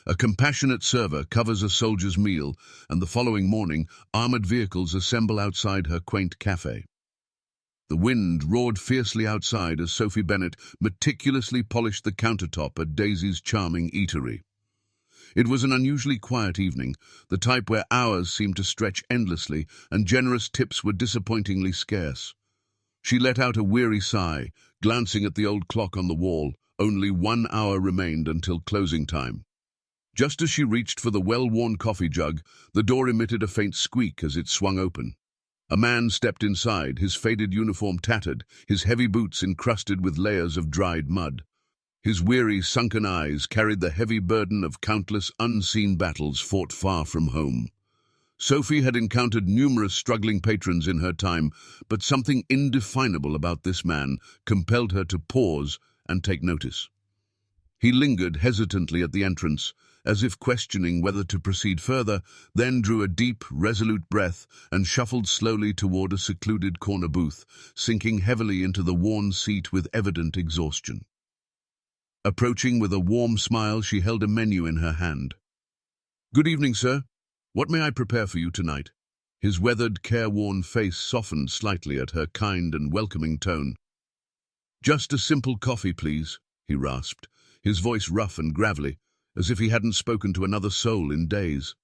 A compassionate server covers a soldier's meal, and the following morning, armored vehicles assemble outside her quaint cafe. The wind roared fiercely outside as Sophie Bennett meticulously polished the countertop at Daisy's charming eatery. It was an unusually quiet evening, the type where hours seemed to stretch endlessly and generous tips were disappointingly scarce. She let out a weary sigh, glancing at the old clock on the wall. Only 1 hour remained until closing time. Just as she reached for the well-worn coffee jug, the door emitted a faint squeak as it swung open. A man stepped inside, his faded uniform tattered, his heavy boots encrusted with layers of dried mud. His weary, sunken eyes carried the heavy burden of countless unseen battles fought far from home. Sophie had encountered numerous struggling patrons in her time, but something indefinable about this man compelled her to pause and take notice. He lingered hesitantly at the entrance, as if questioning whether to proceed further, then drew a deep, resolute breath and shuffled slowly toward a secluded corner booth, sinking heavily into the worn seat with evident exhaustion. Approaching with a warm smile, she held a menu in her hand. "Good evening, sir. What may I prepare for you tonight?" His weathered, careworn face softened slightly at her kind and welcoming tone. "Just a simple coffee, please," he rasped, his voice rough and gravelly, as if he hadn't spoken to another soul in days.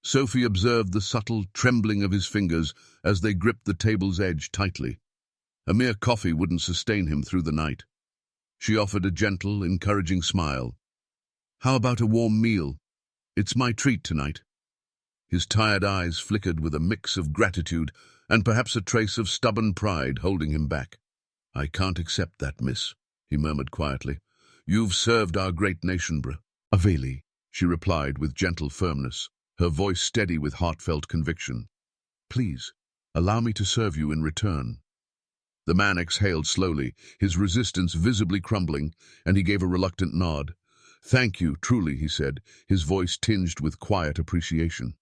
Sophie observed the subtle trembling of his fingers as they gripped the table's edge tightly. A mere coffee wouldn't sustain him through the night. She offered a gentle, encouraging smile. "How about a warm meal? It's my treat tonight." His tired eyes flickered with a mix of gratitude and perhaps a trace of stubborn pride holding him back. "I can't accept that, miss," he murmured quietly. "You've served our great nation, Aveli," she replied with gentle firmness, her voice steady with heartfelt conviction. "Please, allow me to serve you in return." The man exhaled slowly, his resistance visibly crumbling, and he gave a reluctant nod. "Thank you, truly," he said, his voice tinged with quiet appreciation.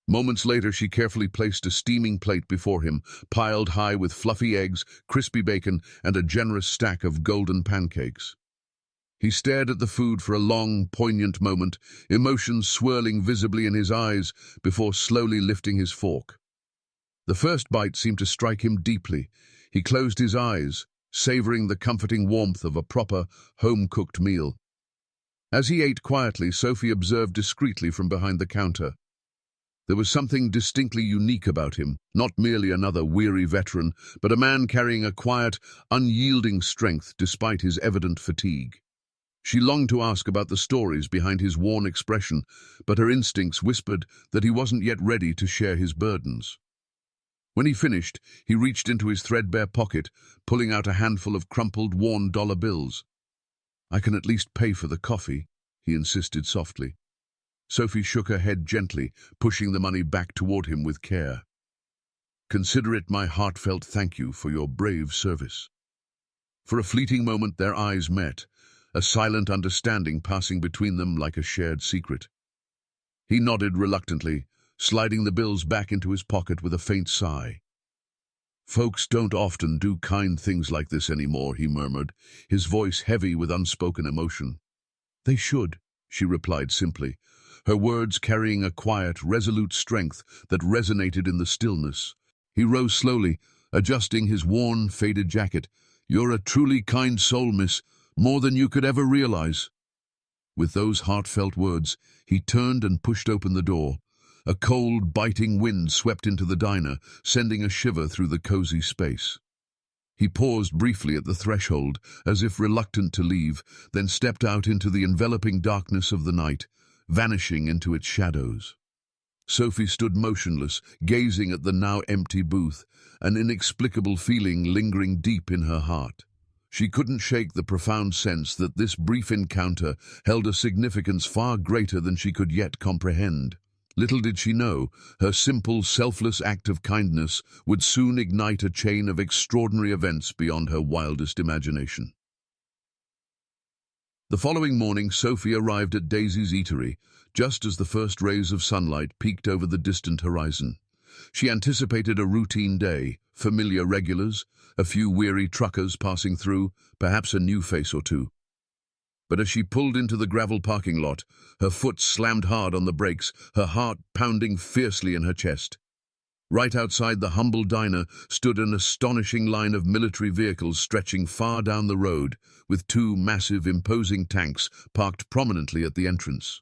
Moments later, she carefully placed a steaming plate before him, piled high with fluffy eggs, crispy bacon, and a generous stack of golden pancakes. He stared at the food for a long, poignant moment, emotions swirling visibly in his eyes before slowly lifting his fork. The first bite seemed to strike him deeply. He closed his eyes, savoring the comforting warmth of a proper, home-cooked meal. As he ate quietly, Sophie observed discreetly from behind the counter. There was something distinctly unique about him, not merely another weary veteran, but a man carrying a quiet, unyielding strength despite his evident fatigue. She longed to ask about the stories behind his worn expression, but her instincts whispered that he wasn't yet ready to share his burdens. When he finished, he reached into his threadbare pocket, pulling out a handful of crumpled, worn dollar bills. "I can at least pay for the coffee," he insisted softly. Sophie shook her head gently, pushing the money back toward him with care. "Consider it my heartfelt thank you for your brave service." For a fleeting moment their eyes met, a silent understanding passing between them like a shared secret. He nodded reluctantly, sliding the bills back into his pocket with a faint sigh. "Folks don't often do kind things like this anymore," he murmured, his voice heavy with unspoken emotion. "They should," she replied simply, her words carrying a quiet, resolute strength that resonated in the stillness. He rose slowly, adjusting his worn, faded jacket. "You're a truly kind soul, miss, more than you could ever realize." With those heartfelt words, he turned and pushed open the door. A cold, biting wind swept into the diner, sending a shiver through the cozy space. He paused briefly at the threshold, as if reluctant to leave, then stepped out into the enveloping darkness of the night, vanishing into its shadows. Sophie stood motionless, gazing at the now empty booth, an inexplicable feeling lingering deep in her heart. She couldn't shake the profound sense that this brief encounter held a significance far greater than she could yet comprehend. Little did she know, her simple, selfless act of kindness would soon ignite a chain of extraordinary events beyond her wildest imagination. The following morning, Sophie arrived at Daisy's Eatery, just as the first rays of sunlight peeked over the distant horizon. She anticipated a routine day, familiar regulars, a few weary truckers passing through, perhaps a new face or two. But as she pulled into the gravel parking lot, her foot slammed hard on the brakes, her heart pounding fiercely in her chest. Right outside the humble diner stood an astonishing line of military vehicles stretching far down the road, with two massive, imposing tanks parked prominently at the entrance.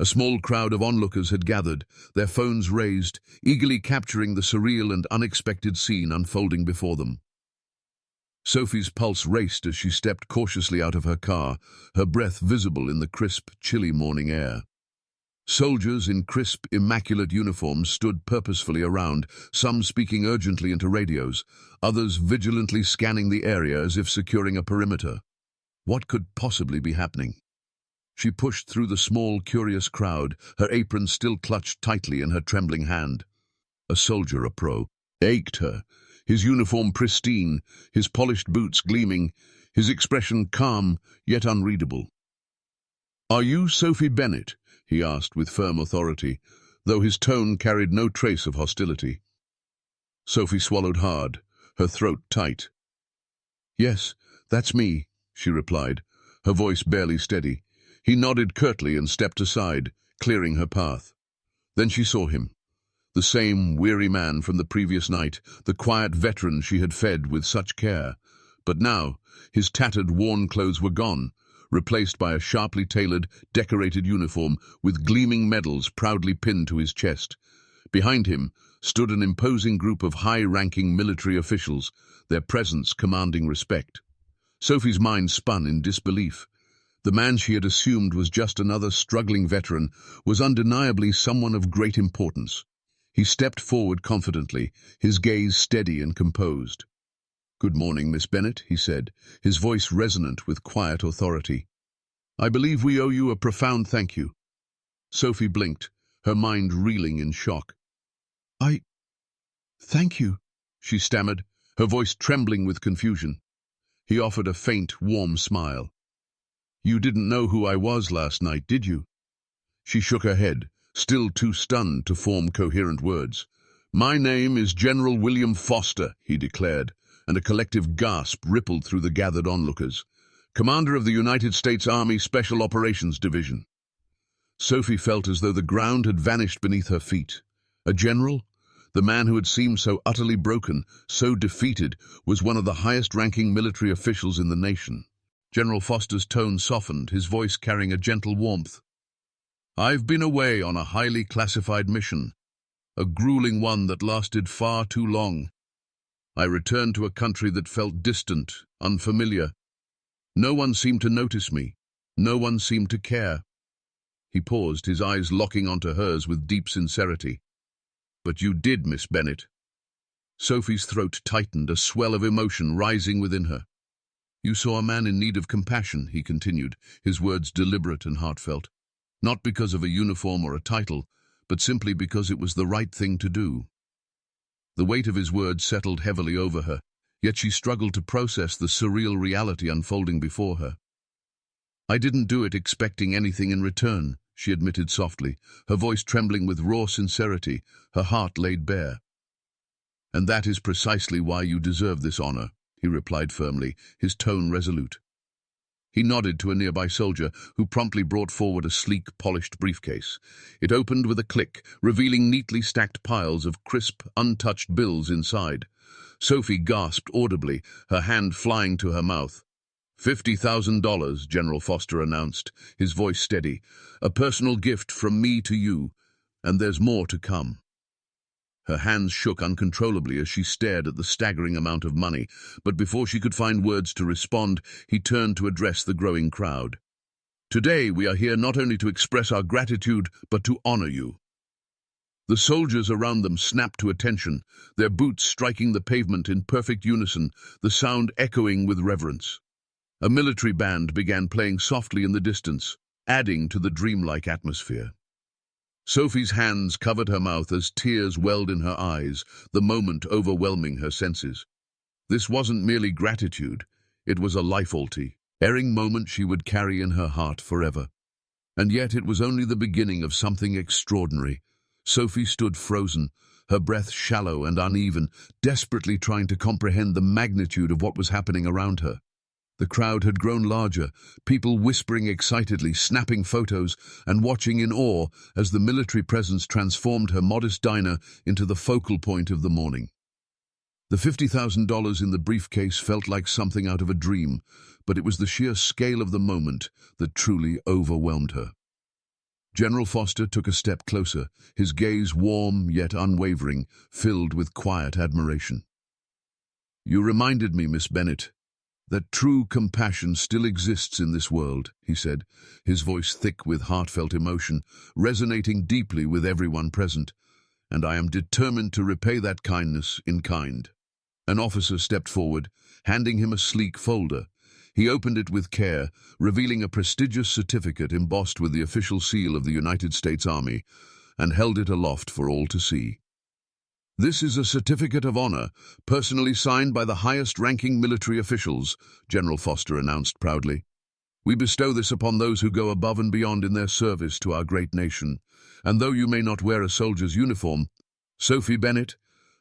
A small crowd of onlookers had gathered, their phones raised, eagerly capturing the surreal and unexpected scene unfolding before them. Sophie's pulse raced as she stepped cautiously out of her car, her breath visible in the crisp, chilly morning air. Soldiers in crisp, immaculate uniforms stood purposefully around, some speaking urgently into radios, others vigilantly scanning the area as if securing a perimeter. What could possibly be happening? She pushed through the small, curious crowd, her apron still clutched tightly in her trembling hand. A soldier, a pro, ached her, his uniform pristine, his polished boots gleaming, his expression calm yet unreadable. "Are you Sophie Bennett?" he asked with firm authority, though his tone carried no trace of hostility. Sophie swallowed hard, her throat tight. "Yes, that's me," she replied, her voice barely steady. He nodded curtly and stepped aside, clearing her path. Then she saw him. The same weary man from the previous night, the quiet veteran she had fed with such care. But now, his tattered, worn clothes were gone, replaced by a sharply tailored, decorated uniform with gleaming medals proudly pinned to his chest. Behind him stood an imposing group of high-ranking military officials, their presence commanding respect. Sophie's mind spun in disbelief. The man she had assumed was just another struggling veteran was undeniably someone of great importance. He stepped forward confidently, his gaze steady and composed. "Good morning, Miss Bennett," he said, his voice resonant with quiet authority. "I believe we owe you a profound thank you." Sophie blinked, her mind reeling in shock. Thank you," she stammered, her voice trembling with confusion. He offered a faint, warm smile. "You didn't know who I was last night, did you?" She shook her head, still too stunned to form coherent words. "My name is General William Foster," he declared, and a collective gasp rippled through the gathered onlookers. "Commander of the United States Army Special Operations Division." Sophie felt as though the ground had vanished beneath her feet. A general? The man who had seemed so utterly broken, so defeated, was one of the highest-ranking military officials in the nation. General Foster's tone softened, his voice carrying a gentle warmth. "I've been away on a highly classified mission, a grueling one that lasted far too long. I returned to a country that felt distant, unfamiliar. No one seemed to notice me. No one seemed to care." He paused, his eyes locking onto hers with deep sincerity. "But you did, Miss Bennett." Sophie's throat tightened, a swell of emotion rising within her. "You saw a man in need of compassion," he continued, his words deliberate and heartfelt. "Not because of a uniform or a title, but simply because it was the right thing to do." The weight of his words settled heavily over her, yet she struggled to process the surreal reality unfolding before her. "I didn't do it expecting anything in return," she admitted softly, her voice trembling with raw sincerity, her heart laid bare. "And that is precisely why you deserve this honor," he replied firmly, his tone resolute. He nodded to a nearby soldier, who promptly brought forward a sleek, polished briefcase. It opened with a click, revealing neatly stacked piles of crisp, untouched bills inside. Sophie gasped audibly, her hand flying to her mouth. $50,000, General Foster announced, his voice steady. "A personal gift from me to you, and there's more to come." Her hands shook uncontrollably as she stared at the staggering amount of money, but before she could find words to respond, he turned to address the growing crowd. "Today we are here not only to express our gratitude, but to honor you." The soldiers around them snapped to attention, their boots striking the pavement in perfect unison, the sound echoing with reverence. A military band began playing softly in the distance, adding to the dreamlike atmosphere. Sophie's hands covered her mouth as tears welled in her eyes, the moment overwhelming her senses. This wasn't merely gratitude, it was a life-altering moment she would carry in her heart forever. And yet it was only the beginning of something extraordinary. Sophie stood frozen, her breath shallow and uneven, desperately trying to comprehend the magnitude of what was happening around her. The crowd had grown larger, people whispering excitedly, snapping photos, and watching in awe as the military presence transformed her modest diner into the focal point of the morning. The $50,000 in the briefcase felt like something out of a dream, but it was the sheer scale of the moment that truly overwhelmed her. General Foster took a step closer, his gaze warm yet unwavering, filled with quiet admiration. "You reminded me, Miss Bennett, that true compassion still exists in this world," he said, his voice thick with heartfelt emotion, resonating deeply with everyone present, "and I am determined to repay that kindness in kind." An officer stepped forward, handing him a sleek folder. He opened it with care, revealing a prestigious certificate embossed with the official seal of the United States Army, and held it aloft for all to see. "This is a certificate of honor, personally signed by the highest-ranking military officials," General Foster announced proudly. "We bestow this upon those who go above and beyond in their service to our great nation. And though you may not wear a soldier's uniform, Sophie Bennett,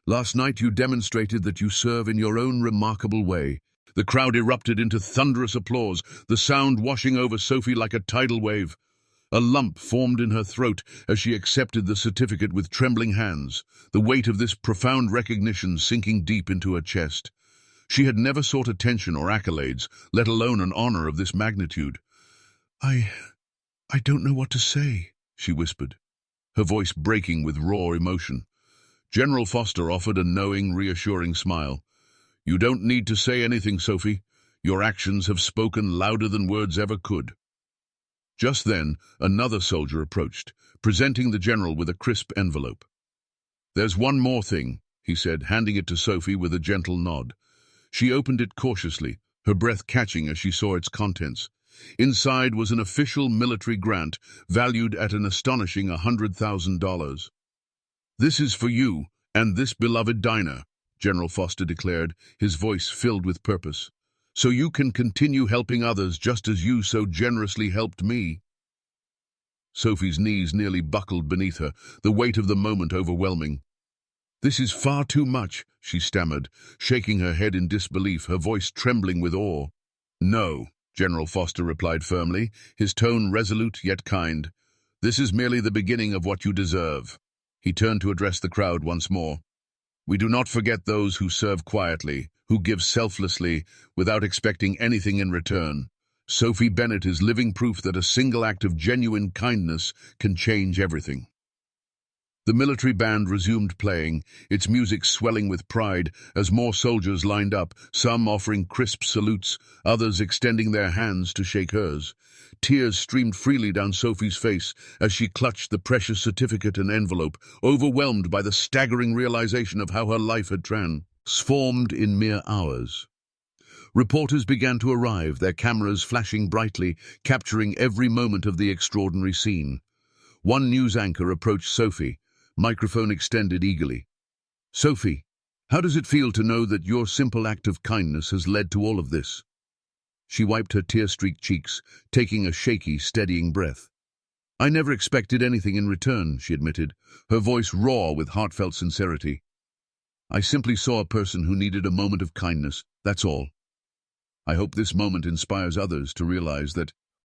last night you demonstrated that you serve in your own remarkable way." The crowd erupted into thunderous applause, the sound washing over Sophie like a tidal wave. A lump formed in her throat as she accepted the certificate with trembling hands, the weight of this profound recognition sinking deep into her chest. She had never sought attention or accolades, let alone an honor of this magnitude. I don't know what to say," she whispered, her voice breaking with raw emotion. General Foster offered a knowing, reassuring smile. "You don't need to say anything, Sophie. Your actions have spoken louder than words ever could." Just then, another soldier approached, presenting the general with a crisp envelope. "There's one more thing," he said, handing it to Sophie with a gentle nod. She opened it cautiously, her breath catching as she saw its contents. Inside was an official military grant, valued at an astonishing $100,000. "This is for you and this beloved diner," General Foster declared, his voice filled with purpose, "so you can continue helping others just as you so generously helped me." Sophie's knees nearly buckled beneath her, the weight of the moment overwhelming. "This is far too much," she stammered, shaking her head in disbelief, her voice trembling with awe. "No," General Foster replied firmly, his tone resolute yet kind. "This is merely the beginning of what you deserve." He turned to address the crowd once more. "We do not forget those who serve quietly, who give selflessly, without expecting anything in return. Sophie Bennett is living proof that a single act of genuine kindness can change everything." The military band resumed playing, its music swelling with pride as more soldiers lined up, some offering crisp salutes, others extending their hands to shake hers. Tears streamed freely down Sophie's face as she clutched the precious certificate and envelope, overwhelmed by the staggering realization of how her life had transformed in mere hours. Reporters began to arrive, their cameras flashing brightly, capturing every moment of the extraordinary scene. One news anchor approached Sophie, microphone extended eagerly. "Sophie, how does it feel to know that your simple act of kindness has led to all of this?" She wiped her tear-streaked cheeks, taking a shaky, steadying breath. "I never expected anything in return," she admitted, her voice raw with heartfelt sincerity. "I simply saw a person who needed a moment of kindness, that's all. I hope this moment inspires others to realize that